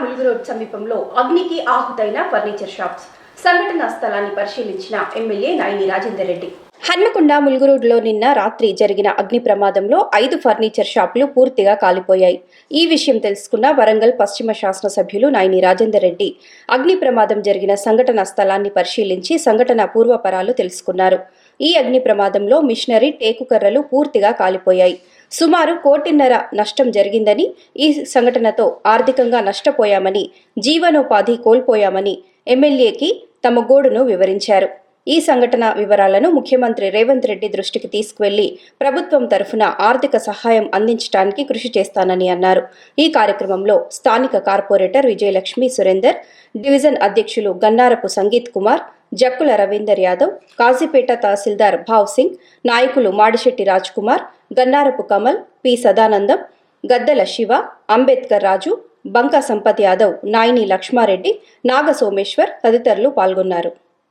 Mulugu road సమీపంలో అగ్నికి ఆహుతైన furniture shops. సంఘటనా స్థలాన్ని పరిశీలించిన ఎమ్మెల్యే నాయిని రాజేందర్ రెడ్డి. హన్మకొండ ములుగు రోడ్లో నిన్న రాత్రి జరిగిన అగ్ని ప్రమాదంలో 5 ఫర్నిచర్ షాపులు పూర్తిగా కాలిపోయాయి. ఈ విషయం తెలుసుకున్న వరంగల్ పశ్చిమ శాసనసభ్యులు నాయిని రాజేందర్ రెడ్డి అగ్ని ప్రమాదం జరిగిన సంఘటనా స్థలాన్ని పరిశీలించి సంఘటన పూర్వపరాలు తెలుసుకున్నారు. ఈ అగ్ని ప్రమాదంలో మిషనరీ టేకు కర్రలు పూర్తిగా కాలిపోయాయి. సుమారు 1.5 కోటి నష్టం జరిగిందని, ఈ సంఘటనతో ఆర్థికంగా నష్టపోయామని, జీవనోపాధి కోల్పోయామని ఎమ్మెల్యేకి తమ గోడును వివరించారు. ఈ సంఘటన వివరాలను ముఖ్యమంత్రి రేవంత్ రెడ్డి దృష్టికి తీసుకువెళ్లి ప్రభుత్వం తరఫున ఆర్థిక సహాయం అందించడానికి కృషి చేస్తానని అన్నారు. ఈ కార్యక్రమంలో స్థానిక కార్పొరేటర్ విజయలక్ష్మి సురేందర్, డివిజన్ అధ్యక్షులు గన్నారపు సంగీత్ కుమార్, జక్కుల రవీందర్ యాదవ్, కాజీపేట తహసీల్దార్ భావ్ సింగ్, నాయకులు మాడిశెట్టి రాజ్ కుమార్, గన్నారపు కమల్, పి సదానందం, గద్దల శివ, అంబేద్కర్ రాజు, బంకా సంపత్ యాదవ్, నాయిని లక్ష్మారెడ్డి, నాగ సోమేశ్వర్ తదితరులు పాల్గొన్నారు.